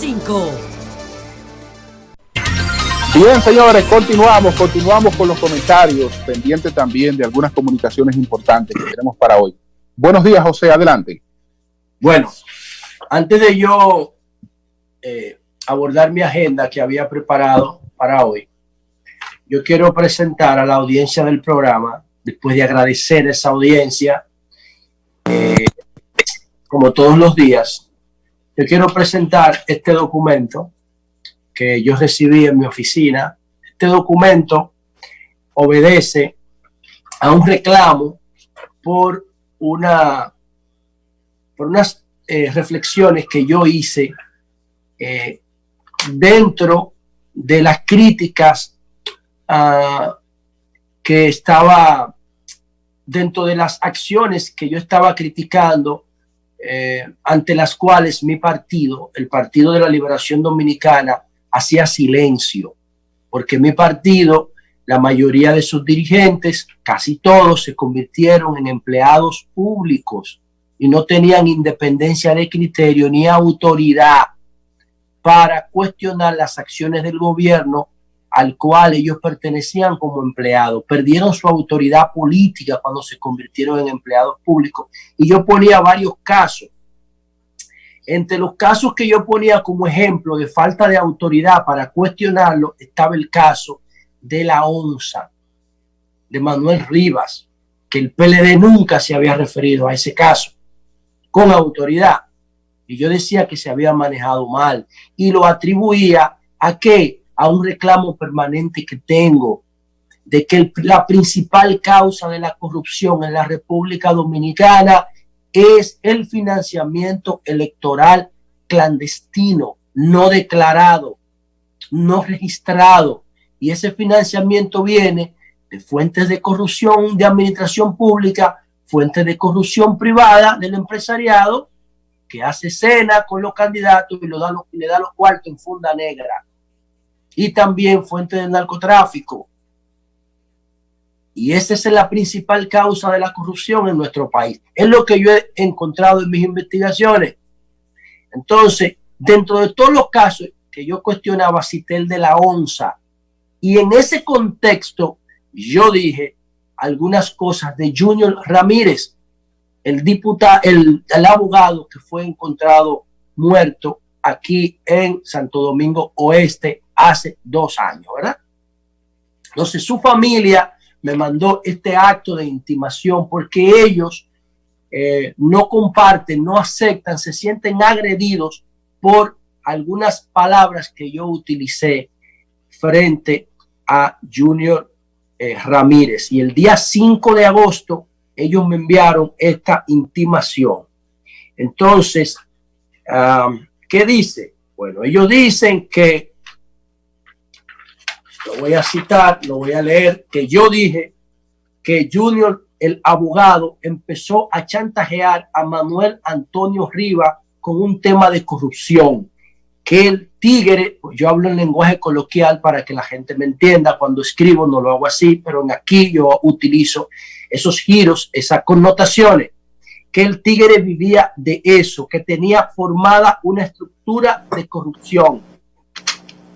5. Bien, señores, continuamos con los comentarios, pendientes también de algunas comunicaciones importantes que tenemos para hoy. Buenos días, José, adelante. Bueno, antes de yo abordar mi agenda que había preparado para hoy, yo quiero presentar a la audiencia del programa, después de agradecer a esa audiencia, como todos los días, yo quiero presentar este documento que yo recibí en mi oficina. Este documento obedece a un reclamo por unas reflexiones que yo hice dentro de las críticas que estaba dentro de las acciones que yo estaba criticando, ante las cuales mi partido, el Partido de la Liberación Dominicana, hacía silencio, porque mi partido, la mayoría de sus dirigentes, casi todos, se convirtieron en empleados públicos y no tenían independencia de criterio ni autoridad para cuestionar las acciones del gobierno al cual ellos pertenecían como empleados. Perdieron su autoridad política cuando se convirtieron en empleados públicos. Y yo ponía varios casos. Entre los casos que yo ponía como ejemplo de falta de autoridad para cuestionarlo, estaba el caso de la ONSA, de Manuel Rivas, que el PLD nunca se había referido a ese caso con autoridad. Y yo decía que se había manejado mal y lo atribuía ¿a qué? A un reclamo permanente que tengo de que la principal causa de la corrupción en la República Dominicana es el financiamiento electoral clandestino, no declarado, no registrado. Y ese financiamiento viene de fuentes de corrupción de administración pública, fuentes de corrupción privada del empresariado, que hace cena con los candidatos y le da los cuartos en funda negra. Y también fuentes de narcotráfico. Y esa es la principal causa de la corrupción en nuestro país. Es lo que yo he encontrado en mis investigaciones. Entonces, dentro de todos los casos que yo cuestionaba, cité el de la ONSA. Y en ese contexto, yo dije algunas cosas de Junior Ramírez, el abogado que fue encontrado muerto aquí en Santo Domingo Oeste hace 2 años, ¿verdad? Entonces, su familia me mandó este acto de intimación porque ellos no comparten, no aceptan, se sienten agredidos por algunas palabras que yo utilicé frente a Junior Ramírez. Y el día 5 de agosto ellos me enviaron esta intimación. Entonces, ¿qué dice? Bueno, ellos dicen que, lo voy a citar, lo voy a leer, que yo dije que Junior, el abogado, empezó a chantajear a Manuel Antonio Rivas con un tema de corrupción, que el tigre, pues yo hablo en lenguaje coloquial para que la gente me entienda, cuando escribo no lo hago así, pero aquí yo utilizo esos giros, esas connotaciones, que el tigre vivía de eso, que tenía formada una estructura de corrupción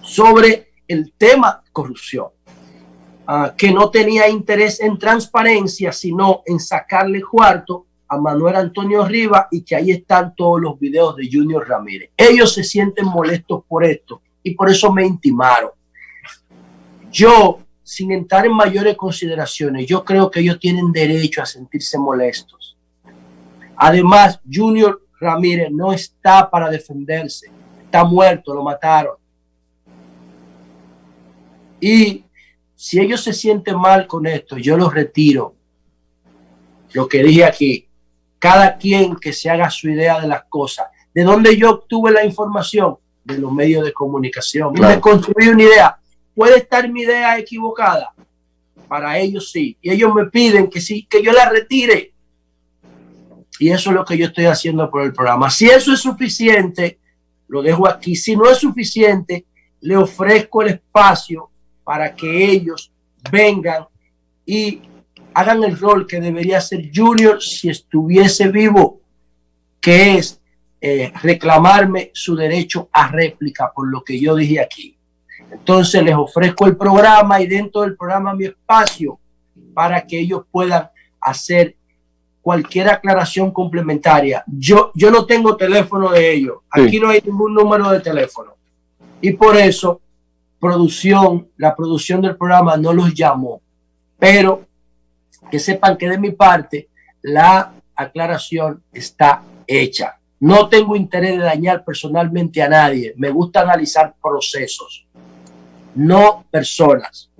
sobre el tema corrupción, que no tenía interés en transparencia, sino en sacarle cuarto a Manuel Antonio Rivas, y que ahí están todos los videos de Junior Ramírez. Ellos se sienten molestos por esto y por eso me intimaron. Yo, sin entrar en mayores consideraciones, yo creo que ellos tienen derecho a sentirse molestos. Además, Junior Ramírez no está para defenderse, está muerto, lo mataron. Y si ellos se sienten mal con esto, yo los retiro. Lo que dije aquí, cada quien que se haga su idea de las cosas. ¿De dónde yo obtuve la información? De los medios de comunicación. Claro. Y me construí una idea. ¿Puede estar mi idea equivocada? Para ellos sí. Y ellos me piden que sí, que yo la retire. Y eso es lo que yo estoy haciendo por el programa. Si eso es suficiente, lo dejo aquí. Si no es suficiente, le ofrezco el espacio para que ellos vengan y hagan el rol que debería hacer Junior si estuviese vivo, que es reclamarme su derecho a réplica por lo que yo dije aquí. Entonces les ofrezco el programa y dentro del programa mi espacio para que ellos puedan hacer cualquier aclaración complementaria. Yo no tengo teléfono de ellos. Aquí no hay ningún número de teléfono. Y por eso la producción del programa no los llamó. Pero que sepan que de mi parte la aclaración está hecha. No tengo interés de dañar personalmente a nadie. Me gusta analizar procesos, no personas.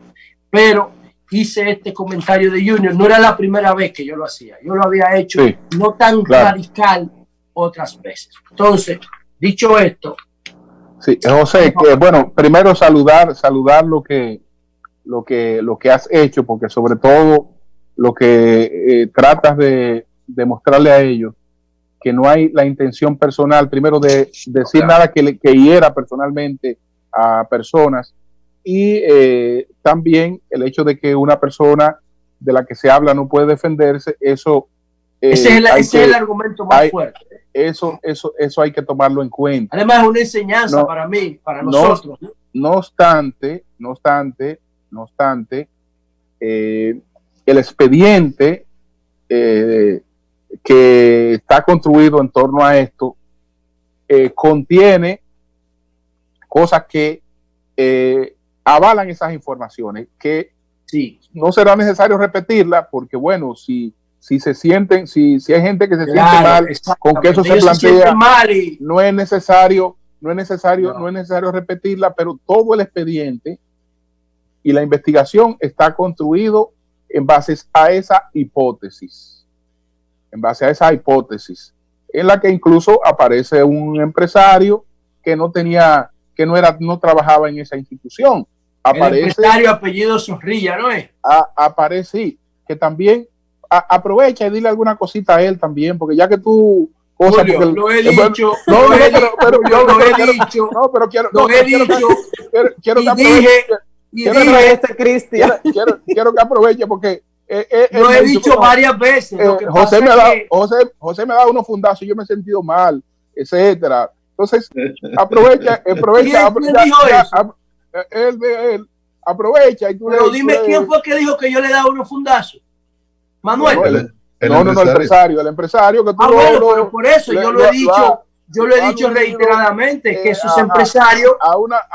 Pero hice este comentario de Junior. No era la primera vez que yo lo hacía. Yo lo había hecho no tan radical otras veces. Entonces, dicho esto. Sí, José, que bueno, primero saludar lo que has hecho, porque sobre todo lo que tratas de mostrarle a ellos que no hay la intención personal, primero de decir nada que hiera personalmente a personas, y también el hecho de que una persona de la que se habla no puede defenderse, eso ese es el argumento más fuerte. Eso hay que tomarlo en cuenta. Además es una enseñanza para mí, para nosotros. No obstante, el expediente que está construido en torno a esto contiene cosas que avalan esas informaciones, que no será necesario repetirlas, porque bueno, si se sienten, si hay gente que se siente mal con que eso se plantea, no es necesario repetirla, pero todo el expediente y la investigación está construido en base a esa hipótesis, en la que incluso aparece un empresario que no trabajaba en esa institución. El empresario apellido Zorrilla, ¿no es? Aparece, sí, que también aprovecha y dile alguna cosita a él también, porque ya que tú Julio, lo he dicho, quiero que aproveche, porque lo he dicho varias veces. José me ha dado unos fundazos y yo me he sentido mal, etcétera. Entonces, aprovecha. ¿Quién dijo eso? Él aprovecha y tú pero dime quién fue que dijo que yo le daba unos fundazos. Manuel. El empresario que tú pero por eso yo lo he dicho reiteradamente, que esos empresarios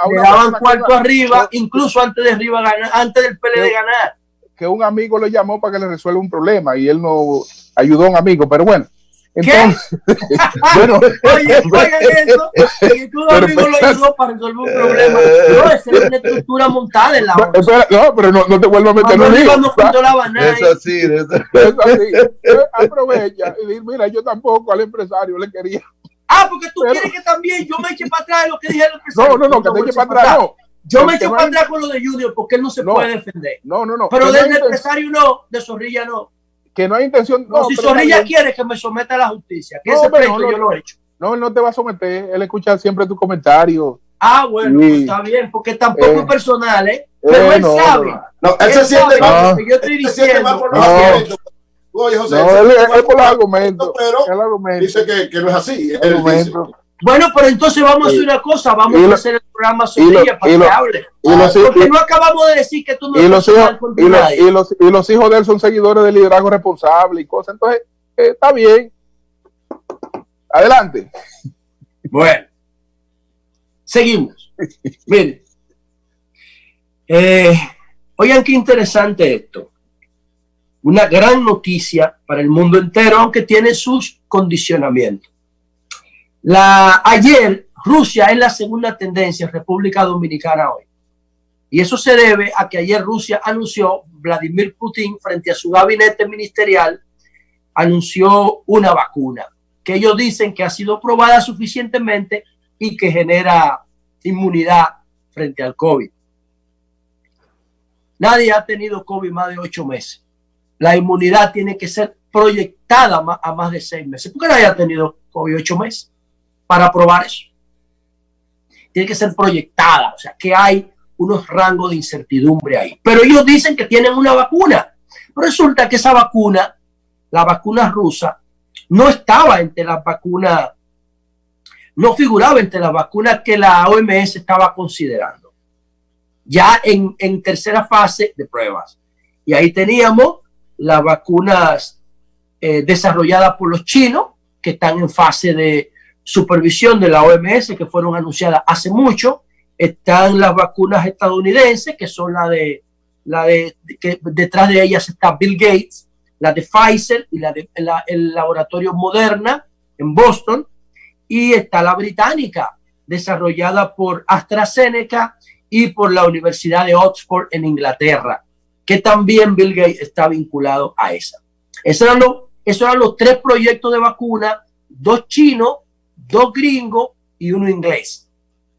le daban cuarto arriba, incluso antes del PLD ganar. Que un amigo le llamó para que le resuelva un problema y él no ayudó a un amigo, pero bueno. Entonces, oigan eso, que tu amigo lo ayudó para resolver un problema. No, esa es una estructura montada en la bolsa. No, pero no te vuelvo a meter en un lío. No controlaba nada. Es así. Aprovecha y dice, mira, yo tampoco al empresario le quería. Porque tú quieres que también yo me eche para atrás de lo que dije al empresario. No, que te eche para atrás, no. Yo me echo para atrás con lo de Junior porque él no se puede defender. No. Pero del empresario no, de Zorrilla no. Que no hay intención. Si Zorrilla quiere que me someta a la justicia, que ese pleito yo lo he hecho. No, él no te va a someter, él escucha siempre tus comentarios. Bueno, pues está bien, porque tampoco es personal, pero él sabe. No, él se siente lo que yo estoy diciendo. Oye, José, él por los argumentos, pero dice que no es así. Bueno, pero entonces vamos a hacer una cosa, vamos a hacer el programa Zorrilla para que hable. Porque no acabamos de decir que tú no estás mal contra nadie. Y los hijos de él son seguidores del liderazgo responsable y cosas. Entonces, está bien. Adelante. Bueno. Seguimos. Miren. Oigan qué interesante esto. Una gran noticia para el mundo entero, aunque tiene sus condicionamientos. Ayer Rusia es la segunda tendencia en República Dominicana hoy. Y eso se debe a que ayer Rusia anunció, Vladimir Putin, frente a su gabinete ministerial, anunció una vacuna que ellos dicen que ha sido probada suficientemente y que genera inmunidad frente al COVID. Nadie ha tenido COVID más de 8 meses. La inmunidad tiene que ser proyectada a más de 6 meses. ¿Por qué nadie ha tenido COVID 8 meses? Para probar eso. Tiene que ser proyectada, o sea, que hay unos rangos de incertidumbre ahí. Pero ellos dicen que tienen una vacuna. Resulta que esa vacuna, la vacuna rusa, no estaba entre las vacunas no figuraba entre las vacunas que la OMS estaba considerando, ya en tercera fase de pruebas. Y ahí teníamos las vacunas desarrolladas por los chinos, que están en fase de supervisión de la OMS, que fueron anunciadas hace mucho. Están las vacunas estadounidenses, que son que detrás de ellas está Bill Gates, la de Pfizer y el laboratorio Moderna en Boston. Y está la británica, desarrollada por AstraZeneca y por la Universidad de Oxford en Inglaterra, que también Bill Gates está vinculado a esa. Esos eran los 3 proyectos de vacuna, 2 chinos, 2 gringos y 1 inglés,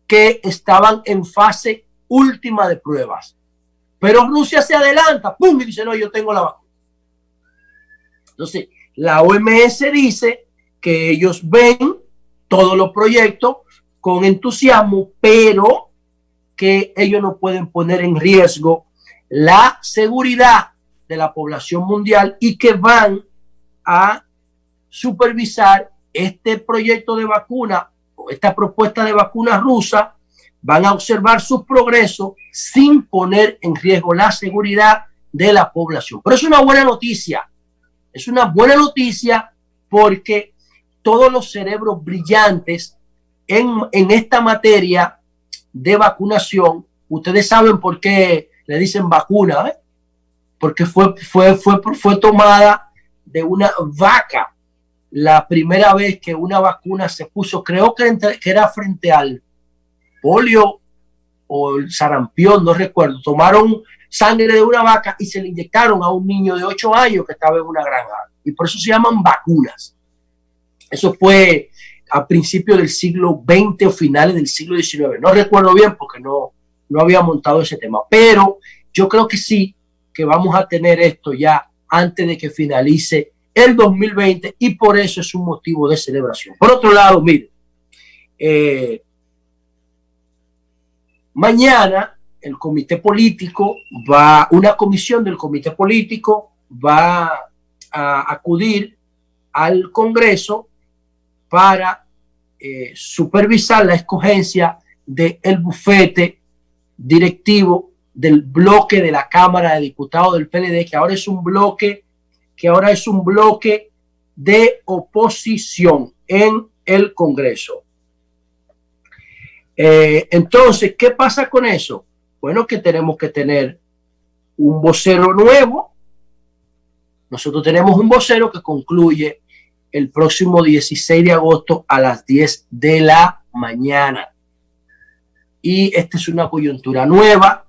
que estaban en fase última de pruebas. Pero Rusia se adelanta, ¡pum!, y dice, no, yo tengo la vacuna. Entonces, la OMS dice que ellos ven todos los proyectos con entusiasmo, pero que ellos no pueden poner en riesgo la seguridad de la población mundial y que van a supervisar este proyecto de vacuna o esta propuesta de vacuna rusa, van a observar sus progresos sin poner en riesgo la seguridad de la población. Pero es una buena noticia, es una buena noticia porque todos los cerebros brillantes en esta materia de vacunación, ustedes saben por qué le dicen vacuna, ¿eh? Porque fue tomada de una vaca la primera vez que una vacuna se puso, creo que era frente al polio o el sarampión, no recuerdo. Tomaron sangre de una vaca y se le inyectaron a un niño de 8 años que estaba en una granja, y por eso se llaman vacunas. Eso fue a principios del siglo XX o finales del siglo XIX. No recuerdo bien porque no había montado ese tema, pero yo creo que sí, que vamos a tener esto ya antes de que finalice el 2020, y por eso es un motivo de celebración. Por otro lado, mire, mañana el comité político una comisión del comité político va a acudir al Congreso para supervisar la escogencia del bufete directivo del bloque de la Cámara de Diputados del PLD, que ahora es un bloque de oposición en el Congreso. Entonces, ¿qué pasa con eso? Bueno, que tenemos que tener un vocero nuevo. Nosotros tenemos un vocero que concluye el próximo 16 de agosto a las 10 de la mañana. Y esta es una coyuntura nueva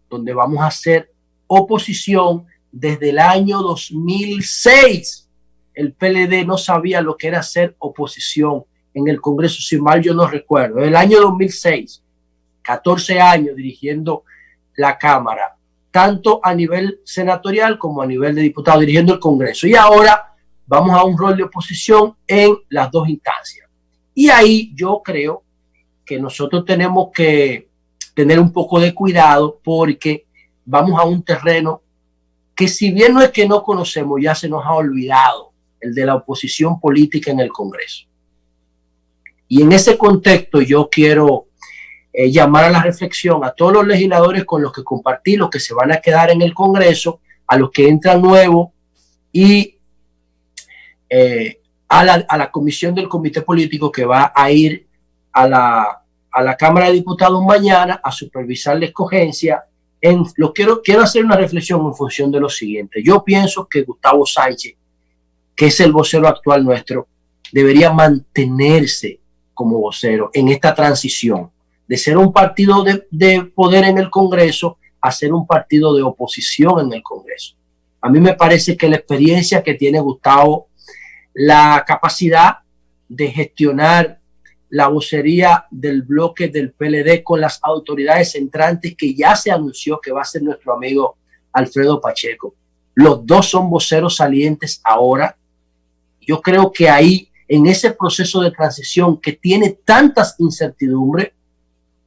donde vamos a hacer oposición desde el año 2006. El PLD no sabía lo que era hacer oposición en el Congreso, si mal yo no recuerdo. En el año 2006, 14 años dirigiendo la Cámara, tanto a nivel senatorial como a nivel de diputados, dirigiendo el Congreso. Y ahora vamos a un rol de oposición en las 2 instancias. Y ahí yo creo que nosotros tenemos que tener un poco de cuidado, porque vamos a un terreno que, si bien no es que no conocemos, ya se nos ha olvidado, el de la oposición política en el Congreso. Y en ese contexto yo quiero llamar a la reflexión a todos los legisladores con los que compartí, los que se van a quedar en el Congreso, a los que entran nuevos, y a la comisión del comité político que va a ir a la Cámara de Diputados mañana a supervisar la escogencia. Quiero hacer una reflexión en función de lo siguiente. Yo pienso que Gustavo Sánchez, que es el vocero actual nuestro, debería mantenerse como vocero en esta transición de ser un partido de poder en el Congreso a ser un partido de oposición en el Congreso. A mí me parece que la experiencia que tiene Gustavo, la capacidad de gestionar la vocería del bloque del PLD con las autoridades entrantes, que ya se anunció que va a ser nuestro amigo Alfredo Pacheco. Los 2 son voceros salientes ahora. Yo creo que ahí, en ese proceso de transición que tiene tantas incertidumbres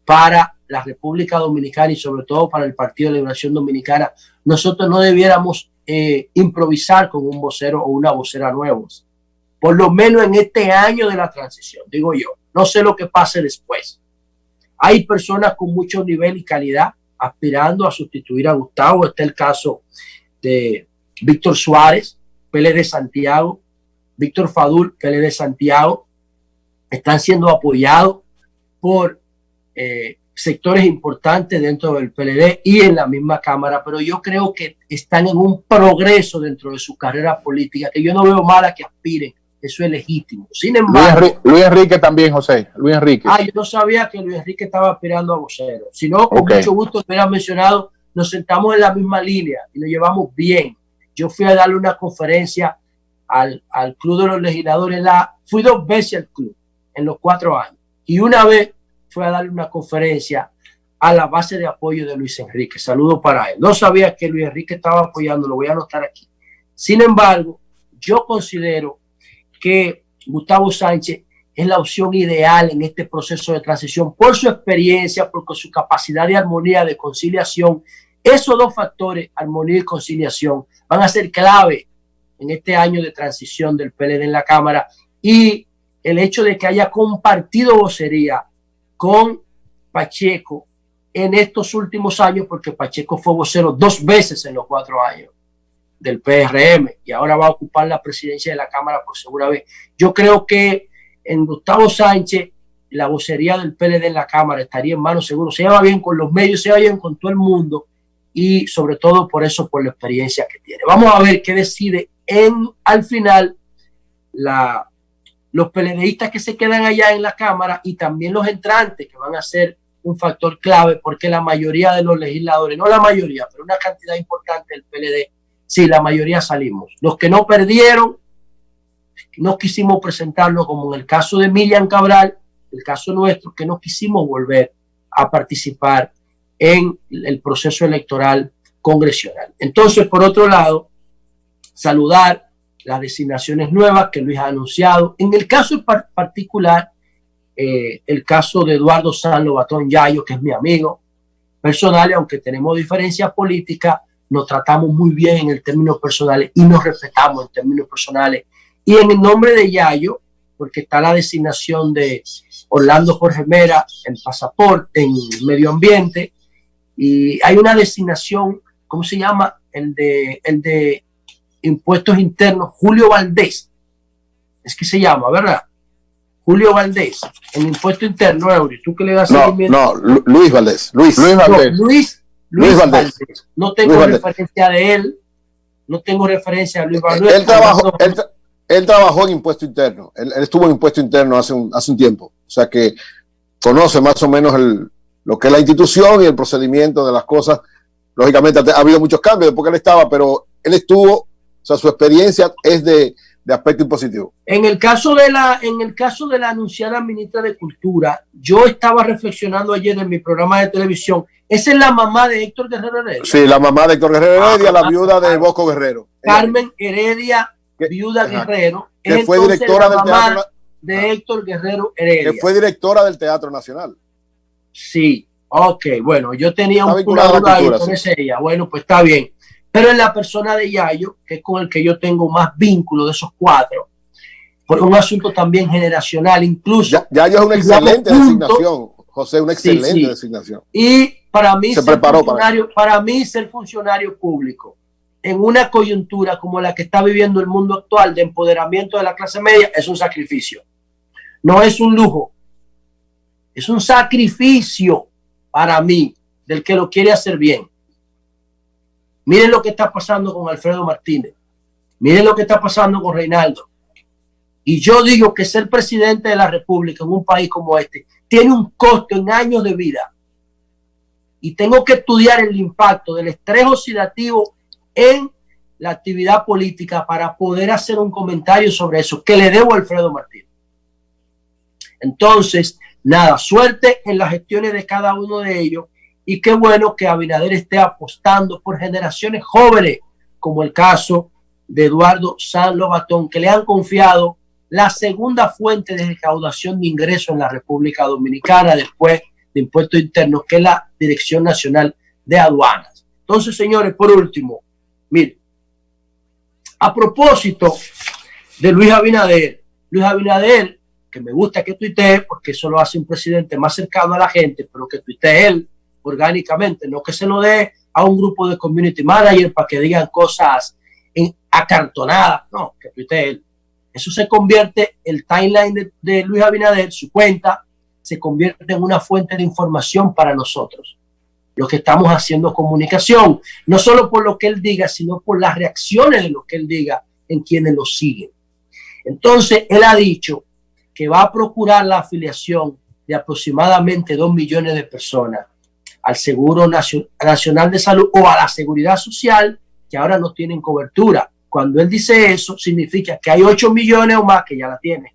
para la República Dominicana y sobre todo para el Partido de Liberación Dominicana, nosotros no debiéramos improvisar con un vocero o una vocera nuevos, por lo menos en este año de la transición, digo yo. No sé lo que pase después. Hay personas con mucho nivel y calidad aspirando a sustituir a Gustavo. Está el caso de Víctor Suárez, PLD Santiago, Víctor Fadul, PLD Santiago. Están siendo apoyados por sectores importantes dentro del PLD y en la misma Cámara, pero yo creo que están en un progreso dentro de su carrera política, que yo no veo mal a que aspiren. Eso es legítimo. Sin embargo, Luis Enrique también, José. Luis Enrique. Yo no sabía que Luis Enrique estaba aspirando a vocero. Si no, con mucho gusto me hubiera mencionado. Nos sentamos en la misma línea y nos llevamos bien. Yo fui a darle una conferencia al Club de los Legisladores. Fui 2 veces al club en los 4 años. Y una vez fui a darle una conferencia a la base de apoyo de Luis Enrique. Saludo para él. No sabía que Luis Enrique estaba apoyando. Lo voy a anotar aquí. Sin embargo, yo considero que Gustavo Sánchez es la opción ideal en este proceso de transición por su experiencia, por su capacidad de armonía, de conciliación. Esos 2 factores, armonía y conciliación, van a ser clave en este año de transición del PLD en la Cámara, y el hecho de que haya compartido vocería con Pacheco en estos últimos años, porque Pacheco fue vocero 2 veces en los 4 años del PRM y ahora va a ocupar la presidencia de la Cámara por segunda vez. Yo creo que en Gustavo Sánchez la vocería del PLD en la Cámara estaría en manos seguras. Se lleva bien con los medios, se lleva bien con todo el mundo y sobre todo por eso, por la experiencia que tiene. Vamos a ver qué decide al final los PLDistas que se quedan allá en la Cámara y también los entrantes, que van a ser un factor clave, porque la mayoría de los legisladores, no la mayoría, pero una cantidad importante del PLD, sí, la mayoría salimos. Los que no perdieron, no quisimos presentarlo, como en el caso de Miriam Cabral, el caso nuestro, que no quisimos volver a participar en el proceso electoral congresional. Entonces, por otro lado, saludar las designaciones nuevas que Luis ha anunciado. En el caso particular, el caso de Eduardo San Lobatón Yayo, que es mi amigo personal, y aunque tenemos diferencias políticas, nos tratamos muy bien en términos personales y nos respetamos en términos personales. Y en el nombre de Yayo, porque está la designación de Orlando Jorge Mera en pasaporte, en medio ambiente, y hay una designación, ¿cómo se llama? El de impuestos internos, Julio Valdés, es que se llama, ¿verdad? Julio Valdés, en impuesto interno, Eury, ¿tú qué le das seguimiento? No, Luis Valdés. Luis Valdés. No tengo referencia de él, no tengo referencia a Luis Valdés. Él trabajó en impuesto interno, él estuvo en impuesto interno hace un tiempo, o sea que conoce más o menos lo que es la institución y el procedimiento de las cosas. Lógicamente ha habido muchos cambios después que él estaba, pero él estuvo, o sea, su experiencia es de aspecto impositivo. En el caso de la anunciada ministra de Cultura, yo estaba reflexionando ayer en mi programa de televisión. Esa es la mamá de Héctor Guerrero Heredia. Sí, la mamá de Héctor Guerrero Heredia, la viuda de Bosco Guerrero. Carmen Heredia, viuda Guerrero, que fue directora del Teatro de Héctor Guerrero Heredia. Que fue directora del Teatro Nacional. Sí, ok, bueno, yo tenía una duda ahí con ella. Bueno, pues está bien. Pero en la persona de Yayo, que es con el que yo tengo más vínculo de esos 4, por un asunto también generacional, incluso. Yayo es una excelente designación, José, una excelente designación. Y para mí, para mí ser funcionario público en una coyuntura como la que está viviendo el mundo actual de empoderamiento de la clase media es un sacrificio. No es un lujo, es un sacrificio para mí, del que lo quiere hacer bien. Miren lo que está pasando con Alfredo Martínez. Miren lo que está pasando con Reinaldo. Y yo digo que ser presidente de la República en un país como este tiene un costo en años de vida. Y tengo que estudiar el impacto del estrés oxidativo en la actividad política para poder hacer un comentario sobre eso que le debo a Alfredo Martínez. Entonces, nada, suerte en las gestiones de cada uno de ellos. Y qué bueno que Abinader esté apostando por generaciones jóvenes, como el caso de Eduardo San Lobatón, que le han confiado la segunda fuente de recaudación de ingresos en la República Dominicana después de impuestos internos, que es la Dirección Nacional de Aduanas. Entonces, señores, por último, miren, a propósito de Luis Abinader, Luis Abinader, que me gusta que tuitee, porque eso lo hace un presidente más cercano a la gente, pero que tuitee él orgánicamente, no que se lo dé a un grupo de community manager para que digan cosas acartonadas, no, que tuitee él. Eso se convierte, el timeline de Luis Abinader, su cuenta, se convierte en una fuente de información para nosotros, los que estamos haciendo comunicación, no solo por lo que él diga, sino por las reacciones de lo que él diga en quienes lo siguen. Entonces, él ha dicho que va a procurar la afiliación de aproximadamente 2 millones de personas al Seguro Nacional de Salud o a la Seguridad Social, que ahora no tienen cobertura. Cuando él dice eso, significa que hay 8 millones o más que ya la tienen.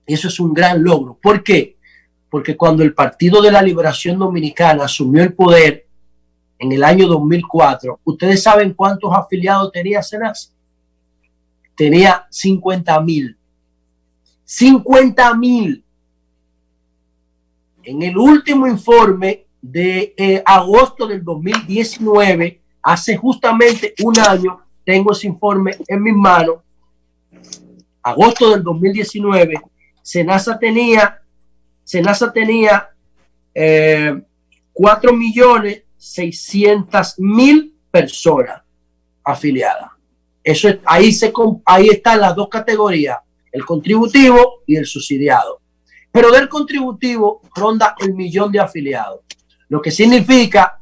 Y eso es un gran logro. ¿Por qué? Porque cuando el Partido de la Liberación Dominicana asumió el poder en el año 2004, ¿ustedes saben cuántos afiliados tenía SENASA? Tenía 50,000. 50,000. En el último informe de agosto del 2019, hace justamente un año, tengo ese informe en mis manos, agosto del 2019, SENASA tenía 4.600.000 personas afiliadas. Eso es, ahí están las dos categorías, el contributivo y el subsidiado. Pero del contributivo ronda el 1.000.000 de afiliados, lo que significa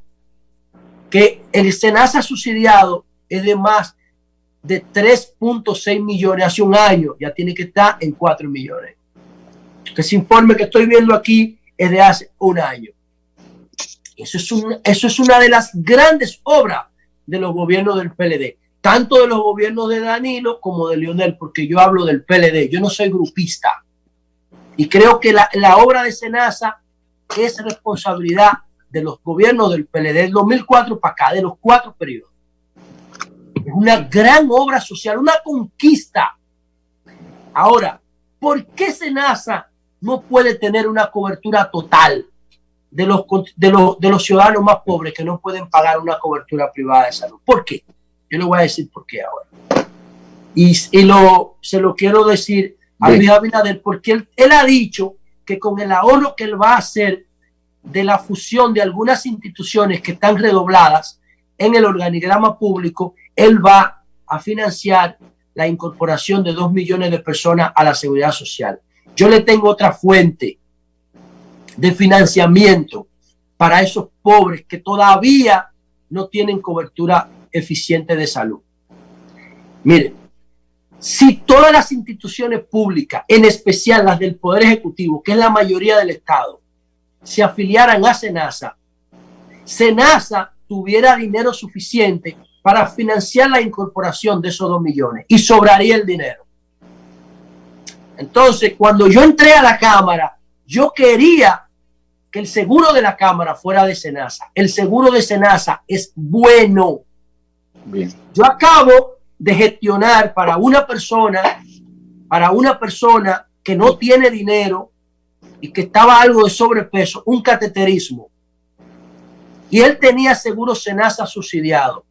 que el SENASA subsidiado es de más de 3.6 millones. Hace un año ya tiene que estar en 4 millones. Ese informe que estoy viendo aquí es de hace un año. Eso es una de las grandes obras de los gobiernos del PLD, tanto de los gobiernos de Danilo como de Leonel, porque yo hablo del PLD, yo no soy grupista. Y creo que la obra de SENASA es responsabilidad de los gobiernos del PLD del 2004 para acá, de los 4 periodos. Es una gran obra social, una conquista. Ahora, ¿por qué SENASA no puede tener una cobertura total de los ciudadanos más pobres que no pueden pagar una cobertura privada de salud? ¿Por qué? Yo le voy a decir por qué ahora. Y se lo quiero decir a Luis Abinader, porque él ha dicho que con el ahorro que él va a hacer de la fusión de algunas instituciones que están redobladas en el organigrama público, él va a financiar la incorporación de 2 millones de personas a la seguridad social. Yo le tengo otra fuente de financiamiento para esos pobres que todavía no tienen cobertura eficiente de salud. Miren, si todas las instituciones públicas, en especial las del Poder Ejecutivo, que es la mayoría del Estado, se afiliaran a SENASA, SENASA tuviera dinero suficiente para financiar la incorporación de esos 2 millones y sobraría el dinero. Entonces, cuando yo entré a la Cámara, yo quería que el seguro de la Cámara fuera de SENASA. El seguro de SENASA es bueno. Bien. Yo acabo de gestionar para una persona que no tiene dinero y que estaba algo de sobrepeso, un cateterismo. Y él tenía seguro SENASA subsidiado.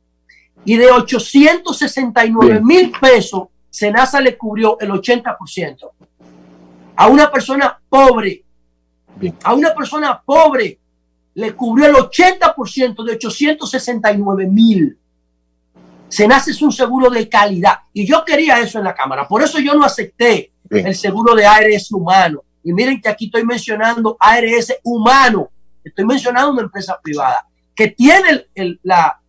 Y de 869,000 pesos, SENASA le cubrió el 80%. A una persona pobre, le cubrió el 80% de 869,000. SENASA es un seguro de calidad. Y yo quería eso en la Cámara. Por eso yo no acepté el seguro de ARS humano. Y miren que aquí estoy mencionando ARS humano. Estoy mencionando una empresa privada que tiene la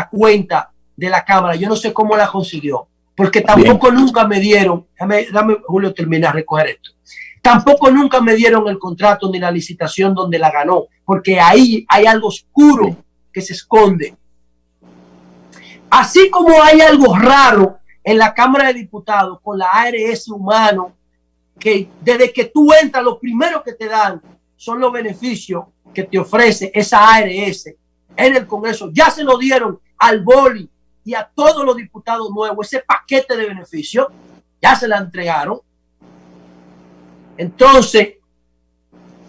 cuenta de la Cámara. Yo no sé cómo la consiguió. Porque tampoco nunca me dieron, dame Julio terminar de recoger esto. Tampoco nunca me dieron el contrato ni la licitación donde la ganó. Porque ahí hay algo oscuro que se esconde. Así como hay algo raro en la Cámara de Diputados con la ARS humano, que desde que tú entras, lo primero que te dan son los beneficios que te ofrece esa ARS en el Congreso. Ya se lo dieron al Boli y a todos los diputados nuevos, ese paquete de beneficios, ya se la entregaron. Entonces,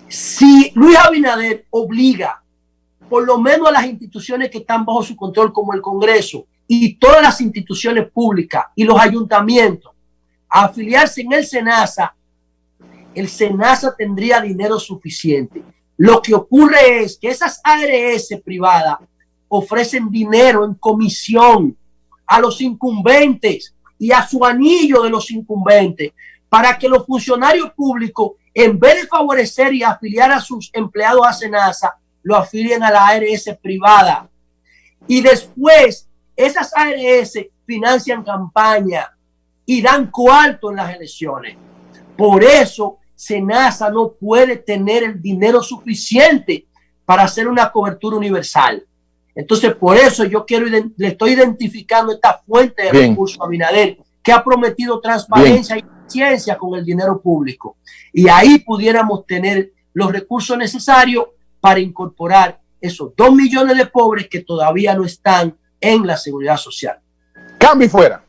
si Luis Abinader obliga por lo menos a las instituciones que están bajo su control, como el Congreso y todas las instituciones públicas y los ayuntamientos, a afiliarse en el SENASA tendría dinero suficiente. Lo que ocurre es que esas ARS privadas ofrecen dinero en comisión a los incumbentes y a su anillo de los incumbentes para que los funcionarios públicos, en vez de favorecer y afiliar a sus empleados a SENASA, lo afilien a la ARS privada. Y después, esas ARS financian campaña y dan coarto en las elecciones. Por eso, SENASA no puede tener el dinero suficiente para hacer una cobertura universal. Entonces, por eso yo le estoy identificando esta fuente de recursos a Abinader, que ha prometido transparencia y eficiencia con el dinero público. Y ahí pudiéramos tener los recursos necesarios para incorporar esos 2 millones de pobres que todavía no están en la seguridad social. Cambio y fuera.